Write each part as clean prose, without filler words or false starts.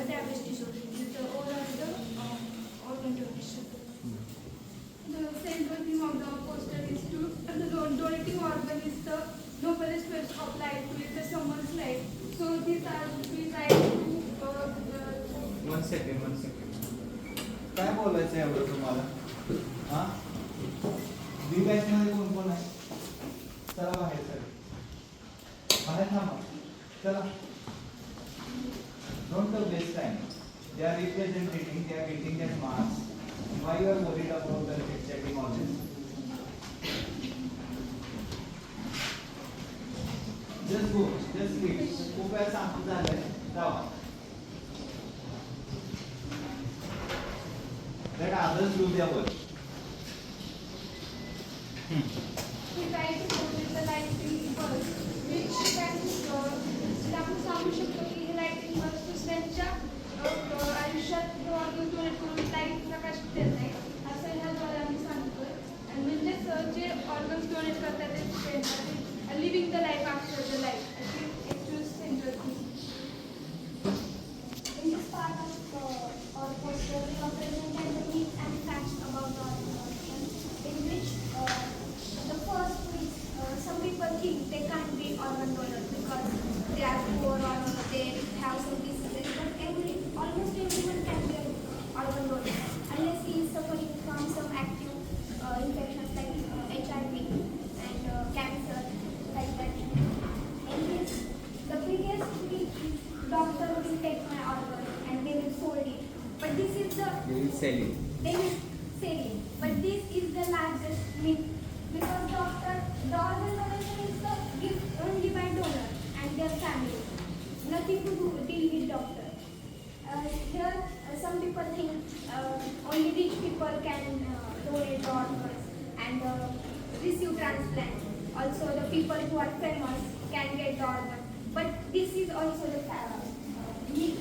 the damaged tissue with the overall the organ donation. The central theme of the poster is to the donating organ is the noblest waste of life to live the someone's life. So these are we try to 1 second. काय बोलायचं आहे एवढं तुम्हाला? हा B batch मध्ये कोण कोण आहे? चला बाहेर सर बाहेर थांबा चला. Don't waste time. They are representing, they are getting their marks. Why you are worried about the checking all this? Just go, just leave. खूप वेळा सांगतो झालंय जावा. Let others do their work. we try to promote the lighting bulbs, which can आपण सांगू शकतो की हे lighting bulb दुसऱ्यांच्या आयुष्यात ऑर्गन डोनेट करून लाईट प्रकाश देत नाही असं ह्याद्वारे आम्ही सांगतोय. आणि म्हणजेच जे ऑर्गन्स डोनेट करतात ते living the life after the life अशी actual centre. In this part of our poster, we have presented the myths and facts about the organ, in which the first is some people think they can't be organ donors because they are poor or they have some diseases. But almost everyone can be an organ donor unless he is suffering from some active infections like HIV and cancer, like that. And this, the biggest myth is doctor will take my organ and they will sold it. But this is the They will sell it. they will sell it. But this is the largest myth because the organ donation is the gift only by donor and their family. Nothing to deal with doctor. Here some people think only rich people can donate the organs and receive transplant. Also the people who are famous can get the organ. But this is also the myth.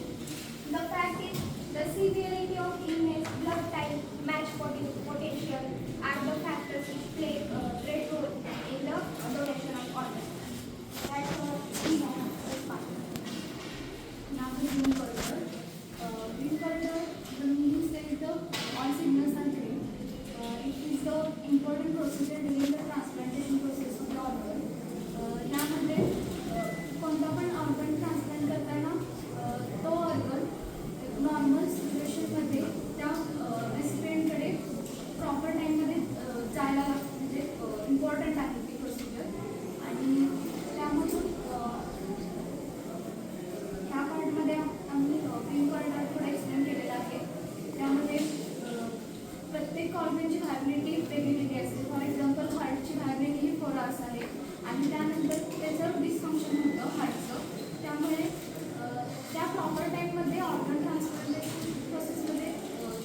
The fact is the severity of illness, blood type, match potential are the factors which play a great role in the donation of organs. That's what we know as part. Now the green corridor. Green corridor, the meaning says the all signals are green. It is the important procedure during the transplantation process of the organ. यामध्ये कोणता पण organ transplant करताना तो organ normal सिच्युएशनमध्ये त्या रेसिपियंटकडे proper टाईममध्ये जायला म्हणजे important आहे ती प्रोसिजर. आणि त्यामधून ह्या पार्टमध्ये आम्ही ग्रीन कॉरिडॉर थोडं एक्सप्लेन केलेलं आहे. त्यामध्ये प्रत्येक ऑर्गनची व्हायबिलिटी वेगळी असते. फॉर एक्झाम्पल हार्टची व्हायबिलिटी ही 4 hours आहे आणि त्यानंतर त्याचं डिस्फंक्शन होतं हार्टचं. त्यामुळे त्या प्रॉपर टाईममध्ये ऑर्गन ट्रान्सप्लांटेशन प्रोसेसमध्ये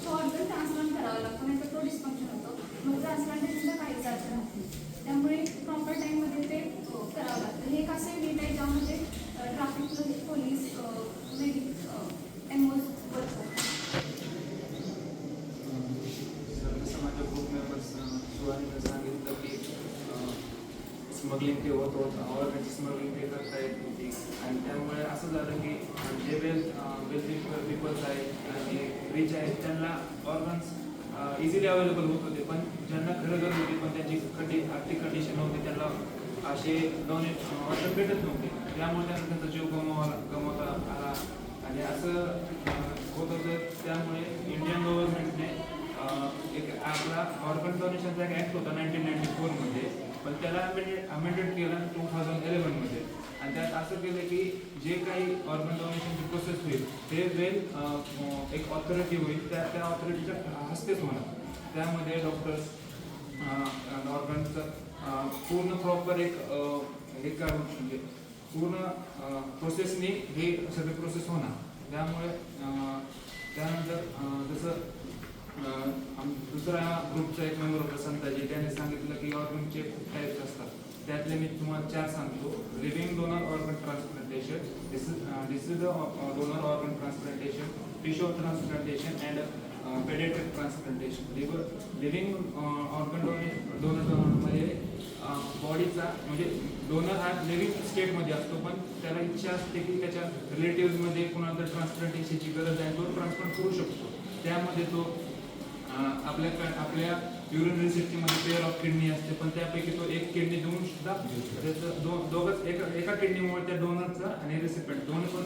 तो ऑर्गन ट्रान्सप्लांट करावा लागतो, नाही तर तो डिस्फंक्शन होतो. मग ट्रान्सप्लांटेशनचा काहीच अर्थ राहत नाही. त्यामुळे प्रॉपर टाईममध्ये ते करावं लागतं. हे एक असे नीट आहे ज्यामध्ये ट्रॅफिक पोलीस एमओज वर्क जसं माझ्या ग्रुप मेंबर्स सुहानीने सांगितलं की स्मगलिंग ते होत ऑर्गनची स्मगलिंग ते करता येत होती. आणि त्यामुळे असं झालं की जे वेल्थी पीपल्स आहेत आणि रिच आहेत त्यांना ऑर्गन्स इझिली अवेलेबल होत होते. पण ज्यांना खरं गरज होती पण त्यांची आर्थिक कंडिशन नव्हती त्यांना असे डोनेट ऑर्गन भेटत नव्हते. त्यामुळे त्यांना त्यांचा जीव गमवता आला आणि असं होत होतं. त्यामुळे इंडियन गव्हर्नमेंटने एक आपला ऑर्गन डोनेशनचा एक ॲक्ट होता 1994 पण त्याला अमेंडेड केलं 2011 आणि त्यात असं केलं की जे काही ऑर्गन डोनेशनची प्रोसेस होईल ते एक ऑथॉरिटी होईल त्या ऑथॉरिटीच्या हस्तेच होणार. त्यामध्ये डॉक्टर्स ऑर्गनचं पूर्ण प्रॉपर एक काढून म्हणजे पूर्ण प्रोसेसनी हे सगळे प्रोसेस होणार. त्यामुळे त्यानंतर जसं दुसरा ग्रुपचा एक मेंबर होता संताजी, त्याने सांगितलं की ऑर्गनचे खूप टाईप्स असतात. त्यातले मी तुम्हाला 4 सांगतो. Living donor organ transplantation, this is the donor organ transplantation, tissue transplantation and paediatric transplantation. Living organ डोनरमध्ये बॉडीचा म्हणजे डोनर हा लिव्हिंग स्टेटमध्ये असतो, पण त्याला इच्छा असते की त्याच्या रिलेटिव्हमध्ये कुणाला तर ट्रान्सप्लांटेशनची गरज आहे, तो ट्रान्सप्लांट करू शकतो. त्यामध्ये तो आपल्या युरिनरी सिस्टीममध्ये पेअर ऑफ किडनी असते, पण त्यापैकी तो एक किडनी देऊन सुद्धा त्याचं दोघंच एका किडनीमुळे त्या डोनरचा आणि रिसिपेंट दोन्ही पण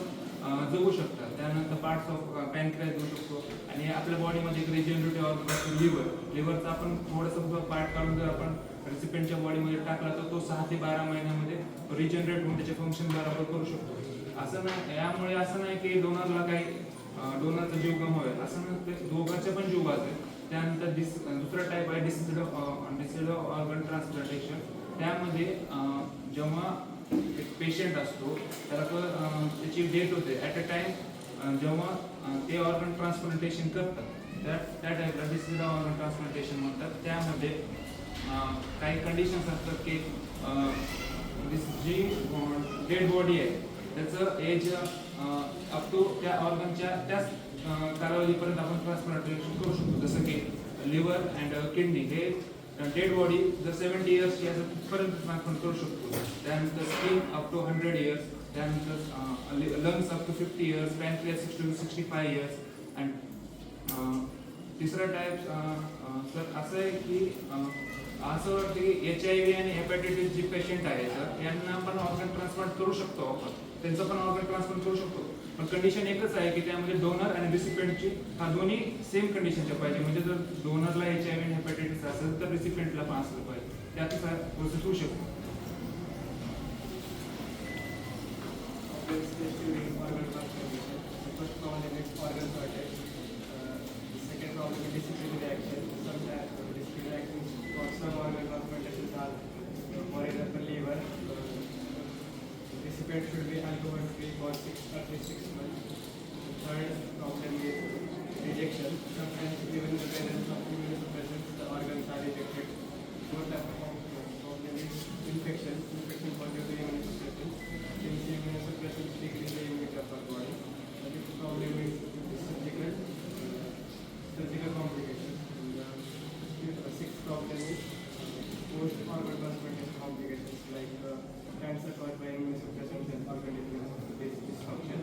जगू शकतात. त्यानंतर पार्ट्स ऑफ पॅनक्रियास देऊ शकतो. आणि आपल्या बॉडीमध्ये एक रिजनरेटिव्ह ऑर्गन असतो लिव्हरचा आपण थोडंसं पार्ट काढून जर आपण रेसिपेंटच्या बॉडीमध्ये टाकला तर तो 6 ते 12 महिन्यामध्ये रिजनरेट होऊन त्याचे फंक्शन बरोबर करू शकतो. असं नाही, यामुळे असं नाही की डोनरला काही डोनरचा जीव गमवावेल असं नाही, दोघांचे पण जीव वाचेल. त्यानंतर दुसरा टाईप आहे डिसीज्ड ऑर्गन ट्रान्सप्लांटेशन. त्यामध्ये जेव्हा एक पेशंट असतो त्याला त्याची डेथ होते ॲट अ टाइम जेव्हा ते ऑर्गन ट्रान्सप्लांटेशन करतात त्या टाईपला डिसीज्ड ऑर्गन ट्रान्सप्लांटेशन म्हणतात. त्यामध्ये काही कंडिशन्स असतात की जी डेड बॉडी आहे त्याचं एज अप टू त्या ऑर्गनच्या त्याच कालावधीपर्यंत आपण ट्रान्सप्लांटेशन करू शकतो. जसं की लिव्हर अँड किडनी हे डेड बॉडी जर 70 इयर्सची असेल तिथपर्यंत ट्रान्सप्लांट करू शकतो. त्यानंतर स्किन अप टू 100 इयर्स, त्यानंतर lungs up to 50 years, pancreas 60 to 65 years. And तिसरा टाईप सर असं आहे की असं वाटतं की HIV आणि हेपॅटायटिस जी पेशंट आहे तर यांना आपण ऑर्गन ट्रान्सप्लांट करू शकतो, आपण त्यांचं पण ऑर्गन ट्रान्सप्लांट करू शकतो. पण कंडिशन एकच आहे की त्यामध्ये डोनर आणि रिसिपेंटची हा दोन्ही सेम कंडिशनच्या पाहिजे. म्हणजे जर डोनरला HIV आणि हेपॅटायटिस असेल तर रिसिपेंटला पण असलं पाहिजे, त्यातच प्रोसेस होऊ शकतो. Organ transplantation. The first problem is organ shortage. The second problem is disciplinary reaction. Sometimes disciplinary reactions for some organ transplantations are, for example, liver. Recipient should be alcohol-free for at least 6 months. The third problem is rejection. Sometimes even in the presence of immunosuppressants, the organs are rejected. Fourth problem is infection. Infection for due to immunosuppressants. Since immunosuppressants decrease the immunity of our body. The fifth problem is surgical complications. The sixth problem is post-organ transplantation complications like cancer caused by immunosuppressants and organ dysfunction.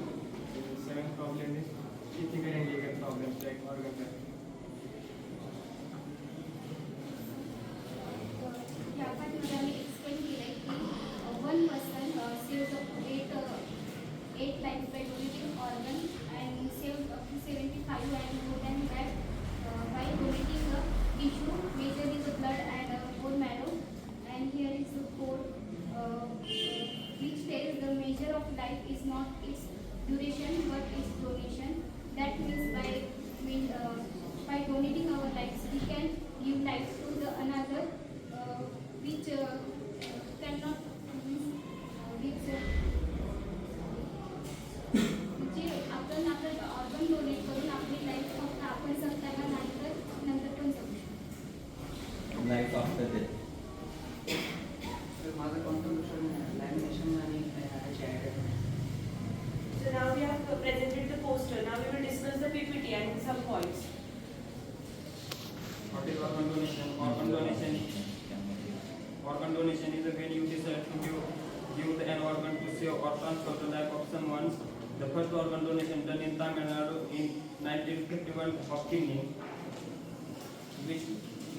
The seventh problem is ethical and legal problems like organ theft. या पाठीमध्ये आम्ही explain केलंय की one person saves up 8 times by donating organ and saves up to 75 and more than that by donating the tissue, majorly the blood and bone marrow. And here is the quote which says the measure of life is not its duration but its donation. That means by donating our lives we can give life to the another which cannot म्हणजे आपण आपलं organ donate करून आपली life फक्त आपण जगताना नाही तर नंतर पण जगू शकतो. Life after death. माझं कॉन्ट्रीब्युशन लॅमिनेशन आणि So now we have presented the poster. Now we will discuss the PPT and some points. What is organ donation? Organ donation is when you decide to give an organ to save or transfer the life of someone. The first organ donation done in Tamil Nadu in 1951 of kidney.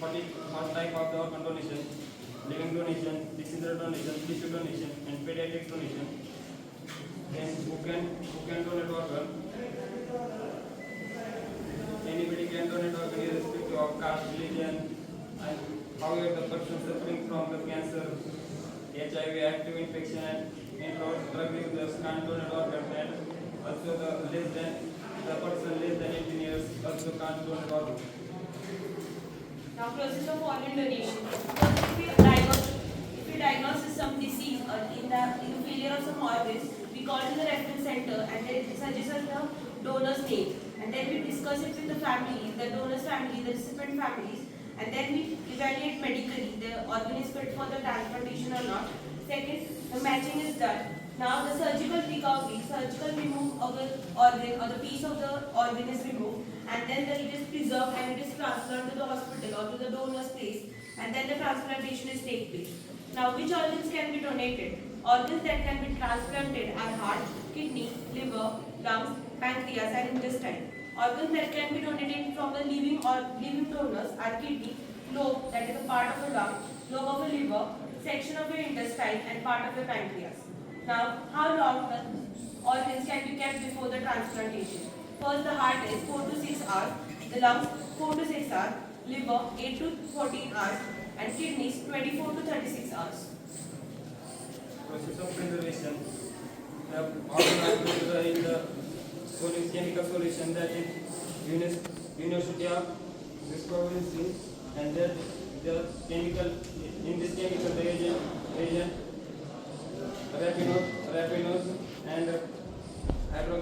What is first type of the organ donation? Living donation, deceased donation, tissue donation, and pediatric donation. Then who can donate organ? Anybody can donate organ irrespective of caste, religion, and however the person suffering from the cancer, HIV, active infection, and drug users can't donate organ, and also the person less than 18 years also can't donate organ. Now process of organ donation. First, if we diagnose some disease in the failure of some organs, we call to the reference center and they suggest us the donor's name, and then we discuss it with the family, the donor's family, the recipient families, and then we evaluate medically the organ is fit for the transplantation or not. Second, the matching is done. Now the surgical recovery, surgical remove of the organ or the piece of the organ is removed, and then it is preserved and it is transferred to the hospital or to the donor's place, and then the transplantation is take place. Now, which organs can be donated? Organs that can be transplanted are heart, kidney, liver, lungs, pancreas, and intestine. Organs that can be donated from the living donors are kidney, lobe, that is a part of the lung, lobe of the liver, section of the intestine, and part of the pancreas. Now, how long the organs can be kept before the transplantation? First, the heart is 4 to 6 hours, the lungs 4 to 6 hours, liver 8 to 14 hours, and kidneys 24 to 36 hours. Process of preservation. The organ are preserved in the chemical solution that is University of Wisconsin, and then the chemical in this chemical reagent rapinose and hydroxyl.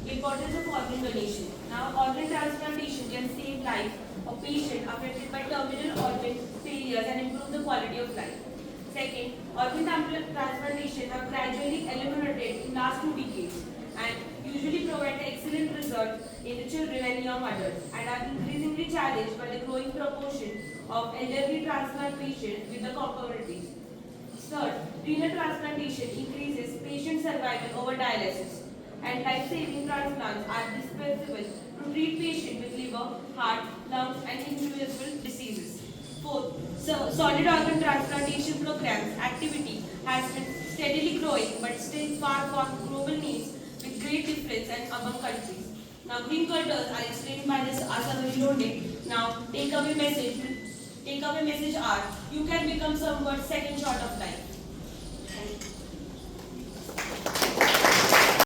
Importance of organ donation. Now, organ transplantation can save life of patient affected by terminal organ failures and improve the quality of life. Second, organ transplantation have gradually eliminated in last 2 decades and usually provide excellent results in the children and young adults, and are increasingly challenged by the growing proportion of elderly transplant patients with the comorbidities. Third, renal transplantation increases patient survival over dialysis, and life-saving transplants are dispensable to treat patients with liver, heart, lungs, and incurable diseases. Fourth, solid organ transplantation programs activity has been steadily growing, but still far from global needs, with great difference and among countries. Now, green corridors are explained by this Asavari Londe. Now, takeaway message are: you can become someone's second shot of life. Thank you.